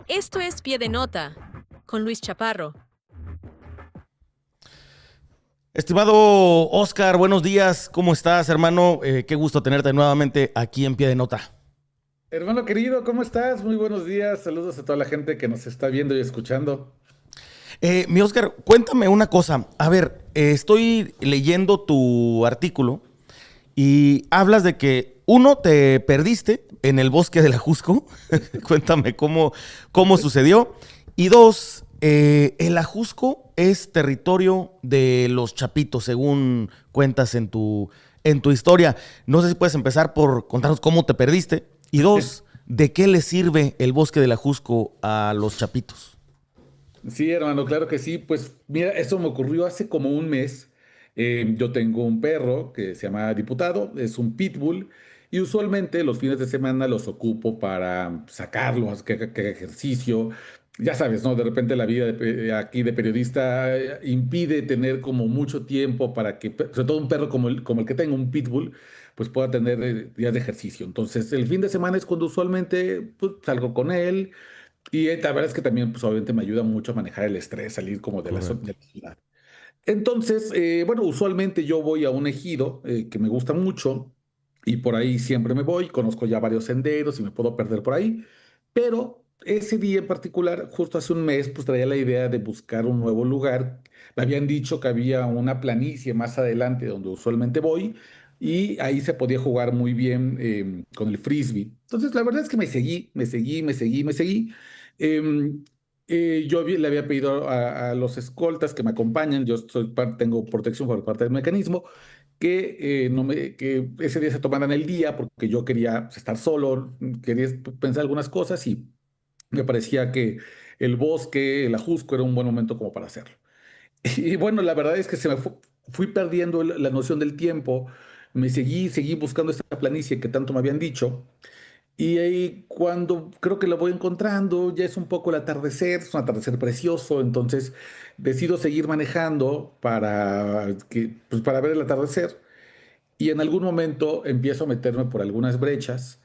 Esto es Pie de Nota con Luis Chaparro. Estimado Oscar, buenos días. ¿Cómo estás, hermano? Qué gusto tenerte nuevamente aquí en Pie de Nota. Hermano querido, ¿cómo estás? Muy buenos días. Saludos a toda la gente que nos está viendo y escuchando. Mi Oscar, cuéntame una cosa. A ver, estoy leyendo tu artículo y hablas de que, uno, te perdiste en el bosque de la Ajusco. Cuéntame cómo sucedió. Y dos, el Ajusco es territorio de los Chapitos, según cuentas en tu historia. No sé si puedes empezar por contarnos cómo te perdiste. Y dos, ¿de qué le sirve el bosque del Ajusco a los Chapitos? Sí, hermano, claro que sí. Pues mira, eso me ocurrió hace como un mes. Yo tengo un perro que se llama Diputado, es un pitbull, y usualmente los fines de semana los ocupo para sacarlo, que haga ejercicio. Ya sabes, ¿no? De repente la vida aquí de periodista impide tener como mucho tiempo para que, sobre todo un perro como el que tengo, un pitbull, pues pueda tener días de ejercicio. Entonces, el fin de semana es cuando usualmente pues, salgo con él. Y la verdad es que también, pues obviamente me ayuda mucho a manejar el estrés, salir como de Correcto. la ciudad. Entonces, bueno, usualmente yo voy a un ejido que me gusta mucho y por ahí siempre me voy, conozco ya varios senderos y me puedo perder por ahí, pero ese día en particular, justo hace un mes, pues traía la idea de buscar un nuevo lugar. Me habían dicho que había una planicie más adelante donde usualmente voy y ahí se podía jugar muy bien con el frisbee. Entonces, la verdad es que me seguí. Em, le había pedido a los escoltas que me acompañan, tengo protección por parte del mecanismo, que ese día se tomaran el día porque yo quería pues, estar solo, quería pensar algunas cosas y me parecía que el bosque, el Ajusco era un buen momento como para hacerlo. Y bueno, la verdad es que fui perdiendo la noción del tiempo, seguí buscando esta planicie que tanto me habían dicho. Y ahí cuando creo que lo voy encontrando, ya es un poco el atardecer, es un atardecer precioso, entonces decido seguir manejando pues para ver el atardecer y en algún momento empiezo a meterme por algunas brechas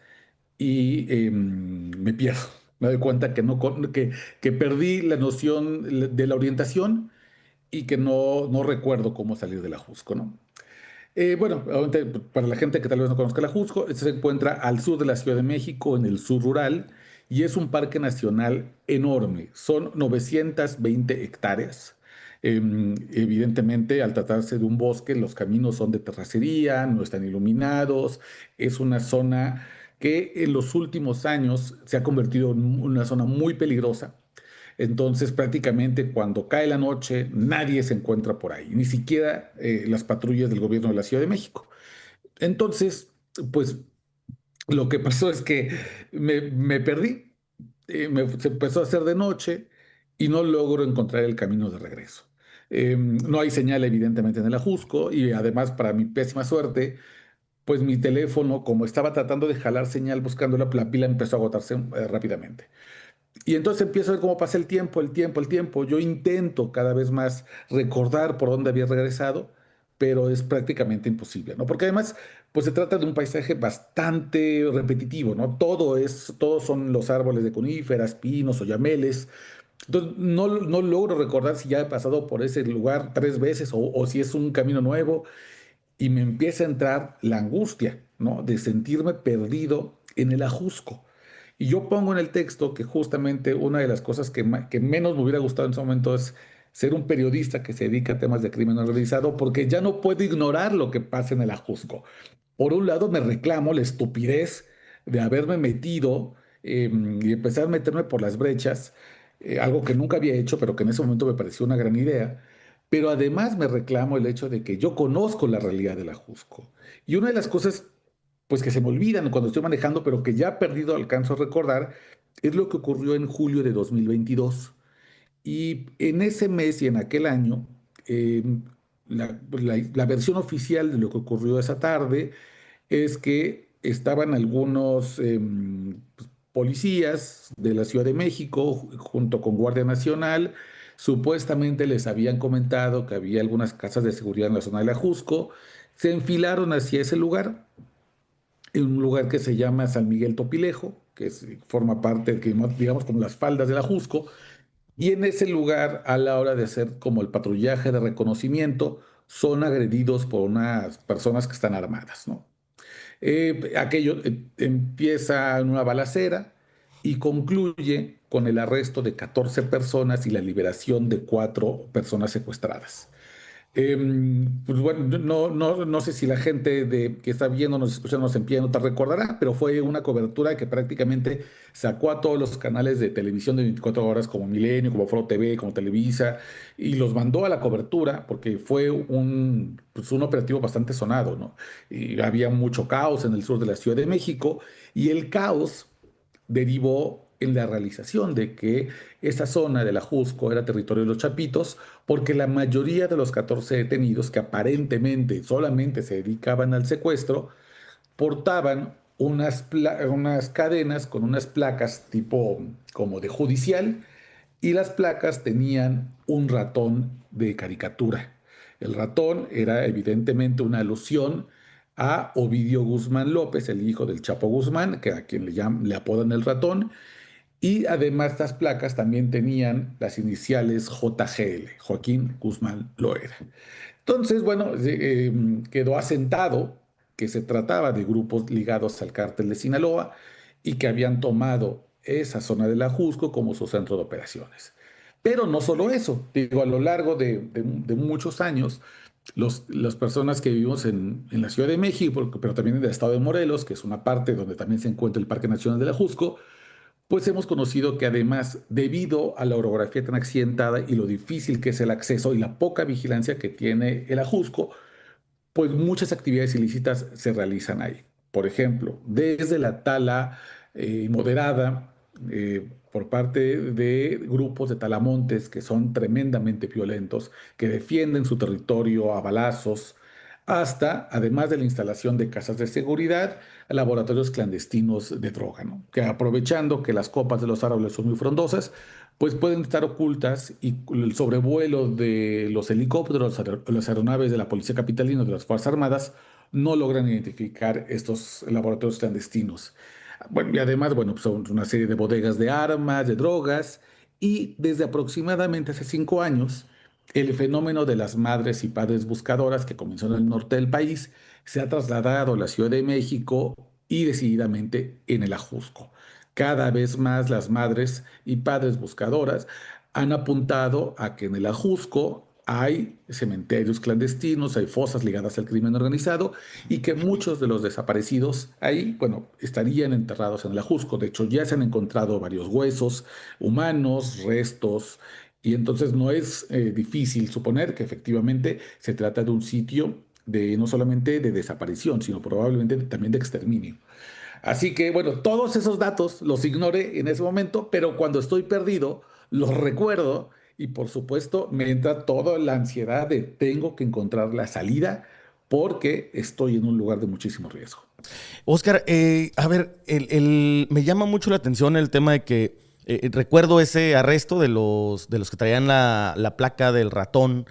y me pierdo. Me doy cuenta que, no, que perdí la noción de la orientación y que no recuerdo cómo salir del Ajusco, ¿no? Bueno, obviamente, para la gente que tal vez no conozca la Jusco, se encuentra al sur de la Ciudad de México, en el sur rural, y es un parque nacional enorme. Son 920 hectáreas. Evidentemente, al tratarse de un bosque, los caminos son de terracería, no están iluminados. Es una zona que en los últimos años se ha convertido en una zona muy peligrosa. Entonces, prácticamente cuando cae la noche, nadie se encuentra por ahí, ni siquiera las patrullas del gobierno de la Ciudad de México. Entonces, pues lo que pasó es que me perdí, se empezó a hacer de noche y no logro encontrar el camino de regreso. No hay señal, evidentemente, en el Ajusco y además, para mi pésima suerte, pues mi teléfono, como estaba tratando de jalar señal buscando la pila empezó a agotarse rápidamente. Y entonces empiezo a ver cómo pasa el tiempo. Yo intento cada vez más recordar por dónde había regresado, pero es prácticamente imposible, ¿no? Porque además, pues se trata de un paisaje bastante repetitivo, ¿no? Todos son los árboles de coníferas, pinos o yameles. Entonces, no logro recordar si ya he pasado por ese lugar 3 veces o si es un camino nuevo y me empieza a entrar la angustia, ¿no? De sentirme perdido en el Ajusco. Y yo pongo en el texto que justamente una de las cosas que menos me hubiera gustado en ese momento es ser un periodista que se dedica a temas de crimen organizado, porque ya no puedo ignorar lo que pasa en el Ajusco. Por un lado, me reclamo la estupidez de haberme metido y empezar a meterme por las brechas, algo que nunca había hecho, pero que en ese momento me pareció una gran idea. Pero además me reclamo el hecho de que yo conozco la realidad del Ajusco. Y una de las cosas, pues que se me olvidan cuando estoy manejando, pero que ya he perdido alcanzo a recordar, es lo que ocurrió en julio de 2022. Y en ese mes y en aquel año, eh, la versión oficial de lo que ocurrió esa tarde es que estaban algunos pues, policías de la Ciudad de México junto con Guardia Nacional. Supuestamente les habían comentado que había algunas casas de seguridad en la zona de la Jusco. Se enfilaron hacia ese lugar, en un lugar que se llama San Miguel Topilejo. forma parte, digamos, como las faldas de la Jusco, y en ese lugar, a la hora de hacer como el patrullaje de reconocimiento, son agredidos por unas personas que están armadas, ¿no? Aquello empieza en una balacera y concluye con el arresto de 14 personas y la liberación de 4 personas secuestradas. Pues bueno, no sé si la gente que está viendo, nos escuchando, nos en pie no te recordará, pero fue una cobertura que prácticamente sacó a todos los canales de televisión de 24 horas como Milenio, como Foro TV, como Televisa, y los mandó a la cobertura porque fue pues un operativo bastante sonado, ¿no? Y había mucho caos en el sur de la Ciudad de México, y el caos derivó en la realización de que esa zona de la Jusco era territorio de los Chapitos, porque la mayoría de los 14 detenidos, que aparentemente solamente se dedicaban al secuestro, portaban unas cadenas con unas placas tipo como de judicial, y las placas tenían un ratón de caricatura. El ratón era evidentemente una alusión a Ovidio Guzmán López, el hijo del Chapo Guzmán, que a quien le apodan el ratón, y además estas placas también tenían las iniciales JGL, Joaquín Guzmán Loera. Entonces, bueno, quedó asentado que se trataba de grupos ligados al cártel de Sinaloa y que habían tomado esa zona de la Jusco como su centro de operaciones. Pero no solo eso, digo, a lo largo de muchos años, las personas que vivimos en la Ciudad de México, pero también en el estado de Morelos, que es una parte donde también se encuentra el Parque Nacional de la Jusco, pues hemos conocido que además, debido a la orografía tan accidentada y lo difícil que es el acceso y la poca vigilancia que tiene el Ajusco, pues muchas actividades ilícitas se realizan ahí. Por ejemplo, desde la tala moderada por parte de grupos de talamontes que son tremendamente violentos, que defienden su territorio a balazos, hasta, además de la instalación de casas de seguridad, laboratorios clandestinos de droga, ¿no? Que aprovechando que las copas de los árboles son muy frondosas, pues pueden estar ocultas, y el sobrevuelo de los helicópteros, las aeronaves de la Policía Capitalina, de las Fuerzas Armadas, no logran identificar estos laboratorios clandestinos. Bueno, y además, bueno, pues son una serie de bodegas de armas, de drogas, y desde aproximadamente hace 5 años, el fenómeno de las madres y padres buscadoras, que comenzó en el norte del país, se ha trasladado a la Ciudad de México y decididamente en el Ajusco. Cada vez más las madres y padres buscadoras han apuntado a que en el Ajusco hay cementerios clandestinos, hay fosas ligadas al crimen organizado, y que muchos de los desaparecidos ahí, bueno, estarían enterrados en el Ajusco. De hecho, ya se han encontrado varios huesos humanos, restos, y entonces no es difícil suponer que efectivamente se trata de un sitio de no solamente de desaparición, sino probablemente también de exterminio. Así que, bueno, todos esos datos los ignoré en ese momento, pero cuando estoy perdido, los recuerdo, y por supuesto me entra toda la ansiedad de tengo que encontrar la salida porque estoy en un lugar de muchísimo riesgo. Oscar, a ver, me llama mucho la atención el tema de que recuerdo ese arresto de los que traían la placa del ratón.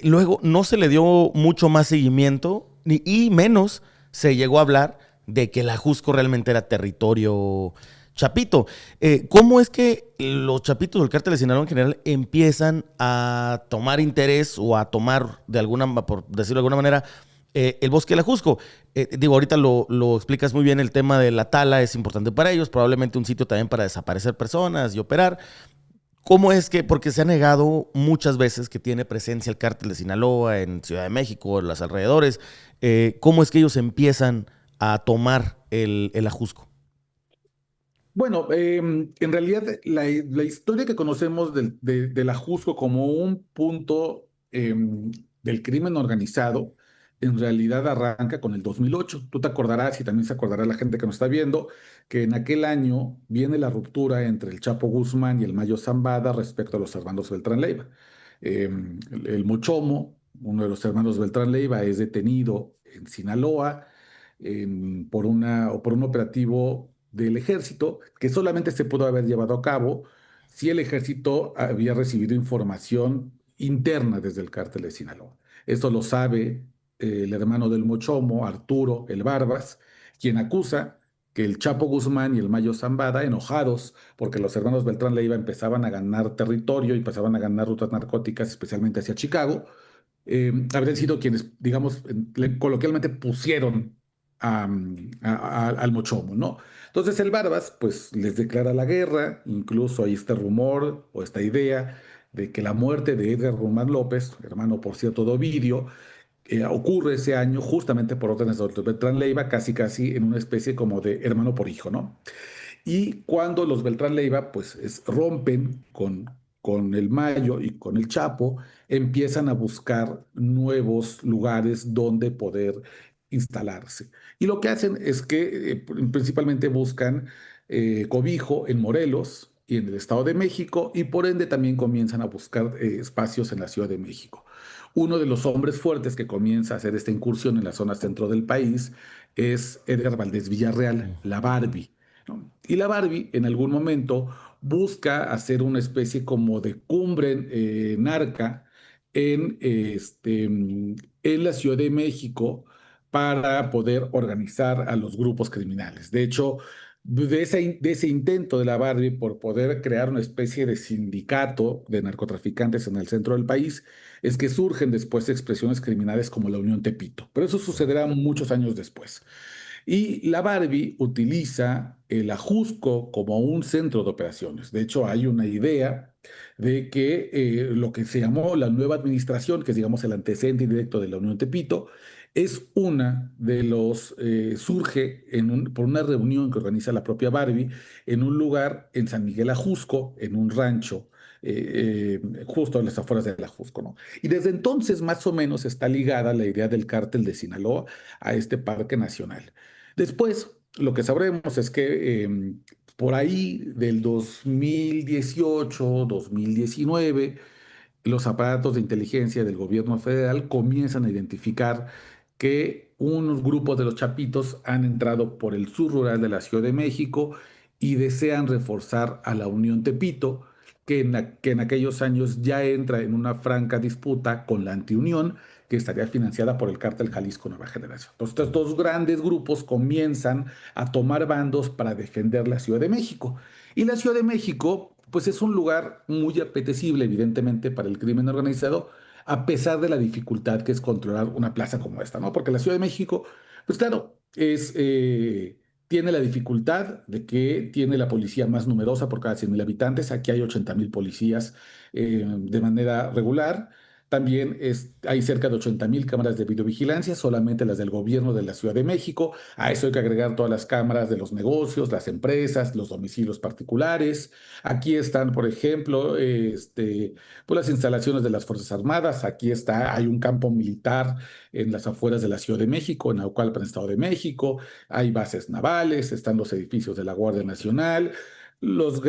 Luego no se le dio mucho más seguimiento y menos se llegó a hablar de que la Jusco realmente era territorio chapito. ¿Cómo es que los chapitos del cártel de Sinaloa en general empiezan a tomar interés o a tomar, por decirlo de alguna manera, el bosque de la Jusco? Digo, ahorita lo explicas muy bien, el tema de la tala es importante para ellos, probablemente un sitio también para desaparecer personas y operar. ¿Cómo es que, porque se ha negado muchas veces que tiene presencia el cártel de Sinaloa en Ciudad de México, en los alrededores, cómo es que ellos empiezan a tomar el Ajusco? Bueno, en realidad la historia que conocemos de la Jusco como un punto del crimen organizado, en realidad arranca con el 2008. Tú te acordarás, y también se acordará la gente que nos está viendo, que en aquel año viene la ruptura entre el Chapo Guzmán y el Mayo Zambada respecto a los hermanos Beltrán Leiva. El Mochomo, uno de los hermanos Beltrán Leiva, es detenido en Sinaloa por un operativo del ejército que solamente se pudo haber llevado a cabo si el ejército había recibido información interna desde el cártel de Sinaloa. Esto lo sabe el hermano del Mochomo, Arturo, el Barbas, quien acusa que el Chapo Guzmán y el Mayo Zambada, enojados porque los hermanos Beltrán Leiva empezaban a ganar territorio y empezaban a ganar rutas narcóticas, especialmente hacia Chicago, habrían sido quienes, digamos, coloquialmente pusieron al Mochomo, ¿no? Entonces el Barbas, pues les declara la guerra, incluso hay este rumor o esta idea de que la muerte de Edgar Román López, hermano, por cierto, de Ovidio, ocurre ese año justamente por órdenes de Beltrán Leiva, casi casi en una especie como de hermano por hijo, ¿no? Y cuando los Beltrán Leiva pues rompen con el Mayo y con el Chapo, empiezan a buscar nuevos lugares donde poder instalarse. Y lo que hacen es que principalmente buscan cobijo en Morelos y en el Estado de México, y por ende también comienzan a buscar espacios en la Ciudad de México. Uno de los hombres fuertes que comienza a hacer esta incursión en la zona centro del país es Edgar Valdés Villarreal, la Barbie, ¿no? Y la Barbie en algún momento busca hacer una especie como de cumbre narca en la Ciudad de México para poder organizar a los grupos criminales. De hecho, de ese intento de la Barbie por poder crear una especie de sindicato de narcotraficantes en el centro del país, es que surgen después expresiones criminales como la Unión Tepito. Pero eso sucederá muchos años después. Y la Barbie utiliza el Ajusco como un centro de operaciones. De hecho, hay una idea de que lo que se llamó la nueva administración, que es, digamos, el antecedente directo de la Unión Tepito, es una de los, surge por una reunión que organiza la propia Barbie en un lugar en San Miguel Ajusco, en un rancho, justo en las afueras del Ajusco, ¿no? Y desde entonces, más o menos, está ligada la idea del cártel de Sinaloa a este parque nacional. Después, lo que sabremos es que por ahí del 2018, 2019, los aparatos de inteligencia del gobierno federal comienzan a identificar que unos grupos de los Chapitos han entrado por el sur rural de la Ciudad de México y desean reforzar a la Unión Tepito, que en aquellos años ya entra en una franca disputa con la Antiunión, que estaría financiada por el cártel Jalisco Nueva Generación. Entonces, estos dos grandes grupos comienzan a tomar bandos para defender la Ciudad de México. Y la Ciudad de México, pues es un lugar muy apetecible, evidentemente, para el crimen organizado, a pesar de la dificultad que es controlar una plaza como esta, ¿no? Porque la Ciudad de México, pues claro, tiene la dificultad de que tiene la policía más numerosa por cada 100,000 habitantes. Aquí hay 80,000 policías de manera regular. También hay cerca de 80,000 cámaras de videovigilancia, solamente las del gobierno de la Ciudad de México. A eso hay que agregar todas las cámaras de los negocios, las empresas, los domicilios particulares. Aquí están, por ejemplo, pues las instalaciones de las Fuerzas Armadas. Hay un campo militar en las afueras de la Ciudad de México, en Naucalpan, Estado de México. Hay bases navales, están los edificios de la Guardia Nacional. Los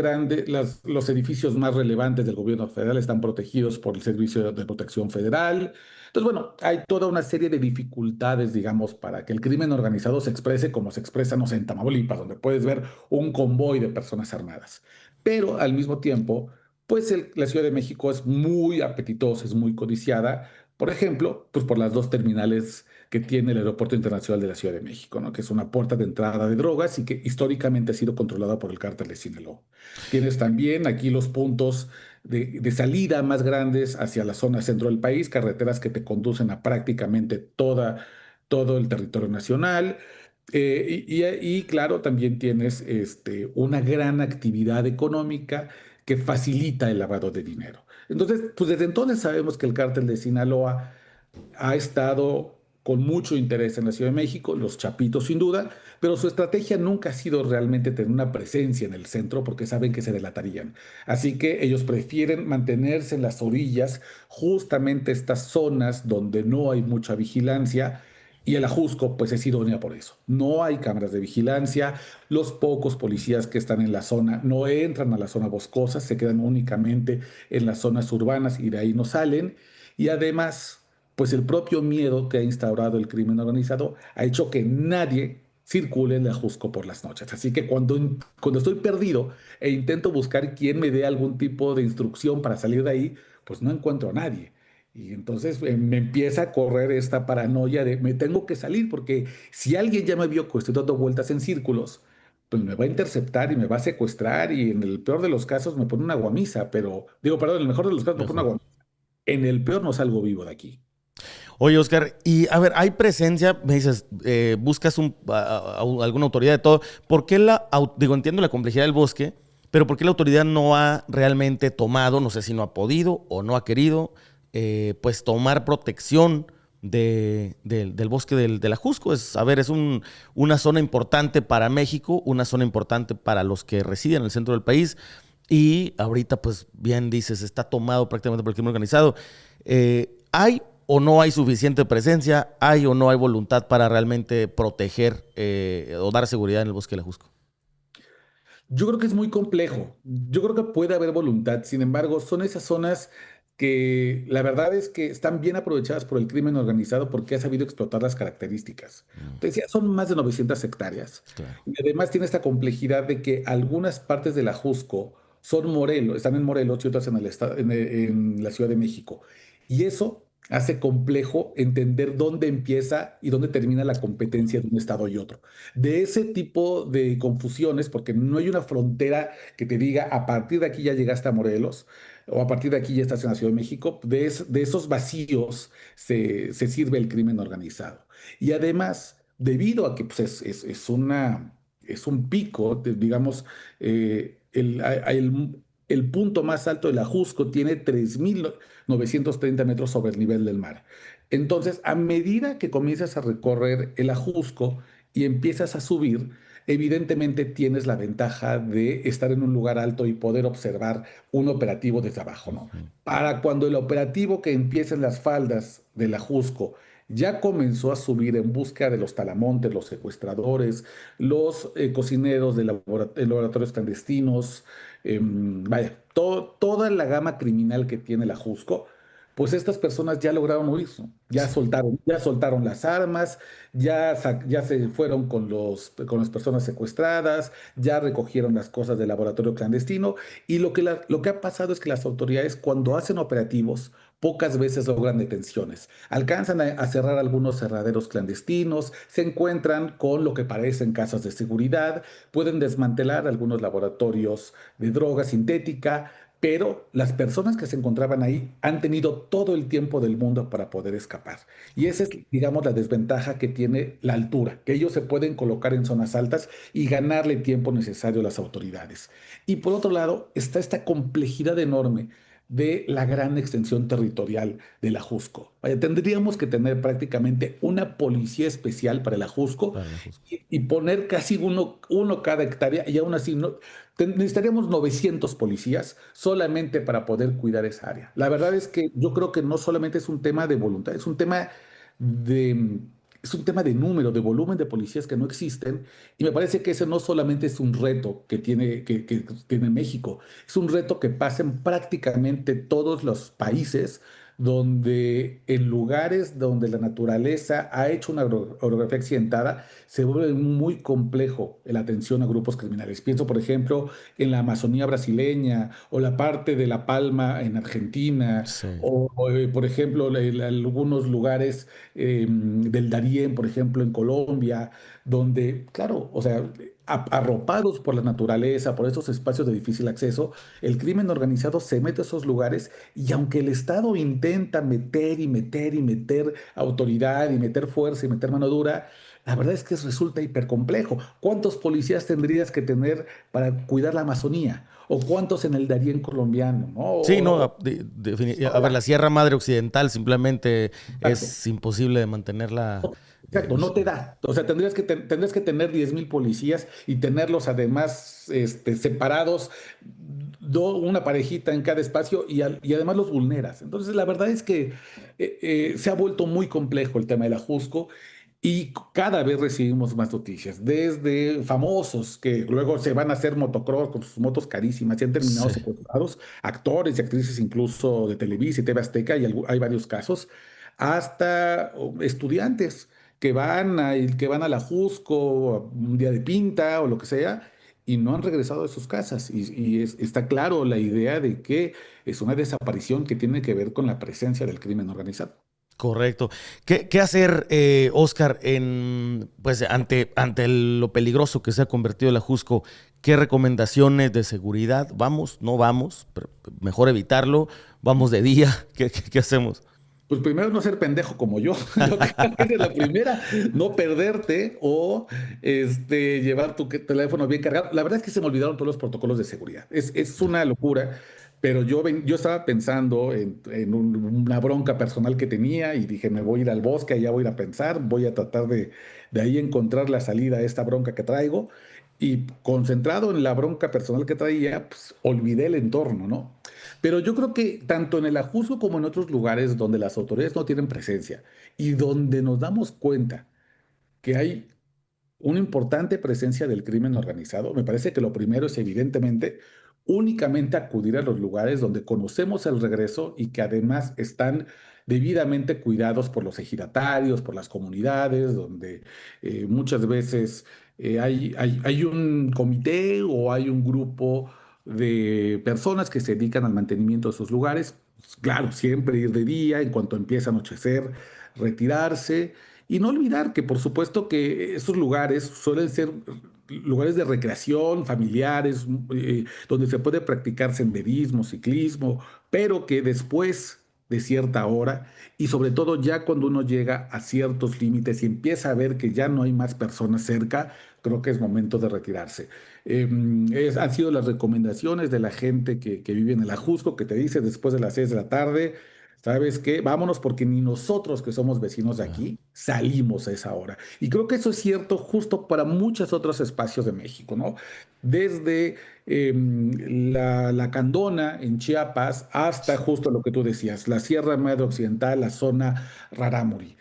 edificios más relevantes del gobierno federal están protegidos por el Servicio de Protección Federal. Entonces, bueno, hay toda una serie de dificultades, digamos, para que el crimen organizado se exprese como se expresa, no sé, en Tamaulipas, donde puedes ver un convoy de personas armadas. Pero al mismo tiempo, pues la Ciudad de México es muy apetitosa, es muy codiciada, por ejemplo, pues por las dos terminales que tiene el Aeropuerto Internacional de la Ciudad de México, ¿no? Que es una puerta de entrada de drogas y que históricamente ha sido controlada por el cártel de Sinaloa. Tienes también aquí los puntos de salida más grandes hacia la zona centro del país, carreteras que te conducen a prácticamente todo el territorio nacional. Claro, también tienes una gran actividad económica que facilita el lavado de dinero. Entonces, pues desde entonces sabemos que el cártel de Sinaloa ha estado con mucho interés en la Ciudad de México, los Chapitos sin duda, pero su estrategia nunca ha sido realmente tener una presencia en el centro porque saben que se delatarían. Así que ellos prefieren mantenerse en las orillas, justamente estas zonas donde no hay mucha vigilancia. Y el Ajusco, pues es idónea por eso. No hay cámaras de vigilancia, los pocos policías que están en la zona no entran a la zona boscosa, se quedan únicamente en las zonas urbanas y de ahí no salen. Y además, pues el propio miedo que ha instaurado el crimen organizado ha hecho que nadie circule en el Ajusco por las noches. Así que cuando estoy perdido e intento buscar quién me dé algún tipo de instrucción para salir de ahí, pues no encuentro a nadie. Y entonces me empieza a correr esta paranoia de me tengo que salir porque si alguien ya me vio que estoy dando vueltas en círculos, pues me va a interceptar y me va a secuestrar y en el peor de los casos me pone una guamisa, pero digo, perdón, en el mejor de los casos me pone una Mejor. guamisa. En el peor no salgo vivo de aquí. Oye, Oscar, y a ver, hay presencia, me dices, buscas alguna autoridad de todo. ¿Por qué digo, entiendo la complejidad del bosque, pero por qué la autoridad no ha realmente tomado, no sé si no ha podido o no ha querido, pues tomar protección del bosque del Ajusco? A ver, es una zona importante para México, una zona importante para los que residen en el centro del país. Y ahorita, pues bien dices, está tomado prácticamente por el crimen organizado. ¿Hay o no hay suficiente presencia? ¿Hay o no hay voluntad para realmente proteger o dar seguridad en el bosque del Ajusco? Yo creo que es muy complejo. Yo creo que puede haber voluntad. Sin embargo, son esas zonas que la verdad es que están bien aprovechadas por el crimen organizado porque ha sabido explotar las características. Mm, Te decía, son más de 900 hectáreas. claro. Y además tiene esta complejidad de que algunas partes de la Jusco son Morelos, están en Morelos y otras en el en la Ciudad de México. Y eso hace complejo entender dónde empieza y dónde termina la competencia de un estado y otro. De ese tipo de confusiones, porque no hay una frontera que te diga a partir de aquí ya llegaste a Morelos o a partir de aquí ya estás en la Ciudad de México, de esos vacíos se sirve el crimen organizado. Y además, debido a que pues, es un pico, digamos, el punto más alto del Ajusco tiene 3.930 metros sobre el nivel del mar. Entonces, a medida que comienzas a recorrer el Ajusco y empiezas a subir, evidentemente tienes la ventaja de estar en un lugar alto y poder observar un operativo desde abajo, ¿no? Ujú. Para cuando el operativo que empieza en las faldas del Ajusco ya comenzó a subir en busca de los talamontes, los secuestradores, los cocineros de laboratorios clandestinos, vaya, toda la gama criminal que tiene la Jusco, pues estas personas ya lograron huir, ¿no? Sí. Ya soltaron las armas, ya se fueron con las personas secuestradas, ya recogieron las cosas del laboratorio clandestino y lo que ha pasado es que las autoridades cuando hacen operativos pocas veces logran detenciones. Alcanzan a cerrar algunos cerraderos clandestinos, se encuentran con lo que parecen casas de seguridad, pueden desmantelar algunos laboratorios de droga sintética, pero las personas que se encontraban ahí han tenido todo el tiempo del mundo para poder escapar. Y esa es, digamos, la desventaja que tiene la altura, que ellos se pueden colocar en zonas altas y ganarle tiempo necesario a las autoridades. Y por otro lado, está esta complejidad enorme de la gran extensión territorial de la Jusco. Vaya, tendríamos que tener prácticamente una policía especial para el Ajusco Para el Ajusco. y poner casi uno cada hectárea y aún así no, necesitaríamos 900 policías solamente para poder cuidar esa área. La verdad es que yo creo que no solamente es un tema de voluntad, de, es un tema de número, de volumen de policías que no existen y me parece que ese no solamente es un reto que tiene México, es un reto que pasa en prácticamente todos los países donde en lugares donde la naturaleza ha hecho una orografía accidentada, se vuelve muy complejo la atención a grupos criminales. Pienso, por ejemplo, en la Amazonía brasileña o la parte de La Palma en Argentina, Sí. por ejemplo, algunos lugares del Darién, por ejemplo, en Colombia, donde, claro, o sea, arropados por la naturaleza, por estos espacios de difícil acceso, el crimen organizado se mete a esos lugares y aunque el Estado intenta meter y meter y meter autoridad y meter fuerza y meter mano dura, la verdad es que resulta hipercomplejo. ¿Cuántos policías tendrías que tener para cuidar la Amazonía? ¿O cuántos en el Darién colombiano? ¿No? Sí, no, a ver, Ahora, la Sierra Madre Occidental simplemente exacto. es imposible de mantenerla. Exacto, no Sí. te da. O sea, tendrías que tener 10.000 policías y tenerlos además separados, una parejita en cada espacio y además los vulneras. Entonces, la verdad es que se ha vuelto muy complejo el tema del Ajusco y cada vez recibimos más noticias, desde famosos que luego se van a hacer motocross con sus motos carísimas y han terminado Sí. secuestrados, actores y actrices incluso de Televisa y TV Azteca, y hay varios casos, hasta estudiantes que van a la Jusco un día de pinta o lo que sea, y no han regresado de sus casas. Está claro la idea de que es una desaparición que tiene que ver con la presencia del crimen organizado. Correcto. ¿Qué hacer, Oscar, pues ante lo peligroso que se ha convertido el Ajusco? ¿Qué recomendaciones de seguridad? ¿Vamos? ¿No vamos? Mejor evitarlo. ¿Vamos de día? ¿Qué hacemos? Pues primero no ser pendejo como yo. Yo creo que esa es la primera, no perderte o llevar tu teléfono bien cargado. La verdad es que se me olvidaron todos los protocolos de seguridad. Es una locura, pero yo estaba pensando en una bronca personal que tenía y dije, me voy a ir al bosque, allá voy a ir a pensar, voy a tratar de ahí encontrar la salida a esta bronca que traigo. Y concentrado en la bronca personal que traía, pues olvidé el entorno, ¿no? Pero yo creo que tanto en el Ajusco como en otros lugares donde las autoridades no tienen presencia y donde nos damos cuenta que hay una importante presencia del crimen organizado, me parece que lo primero es evidentemente únicamente acudir a los lugares donde conocemos el regreso y que además están debidamente cuidados por los ejidatarios, por las comunidades, donde muchas veces hay un comité o hay un grupo de personas que se dedican al mantenimiento de sus lugares. Claro, siempre ir de día, en cuanto empieza a anochecer, retirarse y no olvidar que por supuesto que esos lugares suelen ser lugares de recreación, familiares, donde se puede practicar senderismo, ciclismo, pero que después de cierta hora y sobre todo ya cuando uno llega a ciertos límites y empieza a ver que ya no hay más personas cerca, creo que es momento de retirarse. Han sido las recomendaciones de la gente que vive en el Ajusco, que te dice después de las 6 de la tarde, ¿sabes qué? Vámonos porque ni nosotros que somos vecinos de aquí salimos a esa hora. Y creo que eso es cierto justo para muchos otros espacios de México, ¿no? Desde la Candona en Chiapas hasta justo lo que tú decías, la Sierra Madre Occidental, la zona Rarámuri.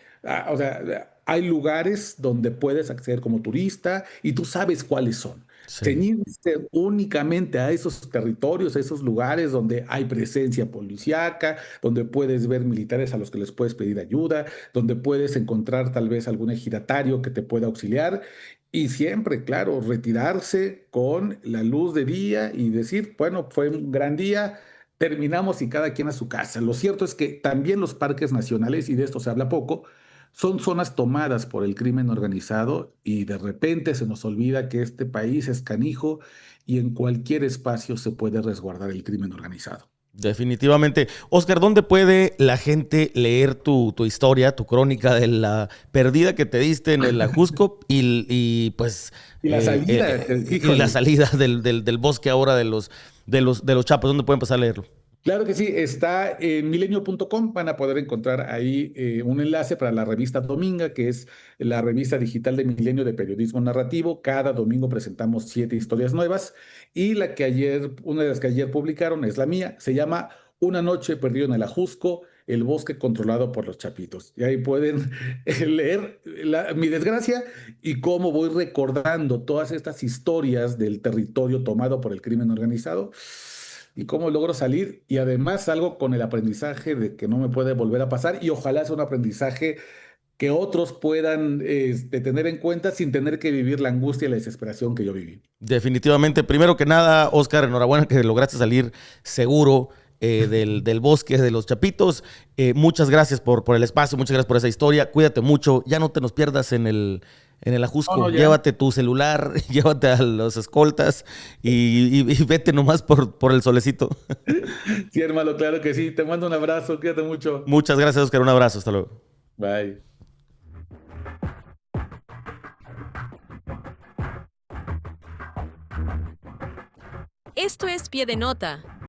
O sea, hay lugares donde puedes acceder como turista y tú sabes cuáles son. Sí. Ceñirse únicamente a esos territorios, a esos lugares donde hay presencia policíaca, donde puedes ver militares a los que les puedes pedir ayuda, donde puedes encontrar tal vez algún ejidatario que te pueda auxiliar y siempre, claro, retirarse con la luz de día y decir, bueno, fue un gran día, terminamos y cada quien a su casa. Lo cierto es que también los parques nacionales, y de esto se habla poco, son zonas tomadas por el crimen organizado y de repente se nos olvida que este país es canijo y en cualquier espacio se puede resguardar el crimen organizado. Definitivamente. Oscar, ¿dónde puede la gente leer tu historia, tu crónica de la perdida que te diste en el Ajusco pues Y la salida, y la híjole. salida del bosque ahora de los Chapos? ¿Dónde pueden pasar a leerlo? Claro que sí, está en milenio.com, van a poder encontrar ahí un enlace para la revista Dominga, que es la revista digital de Milenio de Periodismo Narrativo. Cada domingo presentamos 7 historias nuevas y una de las que ayer publicaron es la mía, se llama Una noche perdido en el Ajusco, el bosque controlado por los Chapitos. Y ahí pueden leer mi desgracia y cómo voy recordando todas estas historias del territorio tomado por el crimen organizado y cómo logro salir y además salgo con el aprendizaje de que no me puede volver a pasar y ojalá sea un aprendizaje que otros puedan tener en cuenta sin tener que vivir la angustia y la desesperación que yo viví. Definitivamente. Primero que nada, Oscar, enhorabuena que lograste salir seguro del bosque de los Chapitos. Muchas gracias por el espacio, muchas gracias por esa historia. Cuídate mucho, ya no te nos pierdas en el No, Ajusco. no, ya. Llévate tu celular, llévate a los escoltas y vete nomás por el solecito. Sí, hermano, claro que sí. Te mando un abrazo, cuídate mucho. Muchas gracias, Oscar. Un abrazo. Hasta luego. Bye. Esto es Pie de Nota.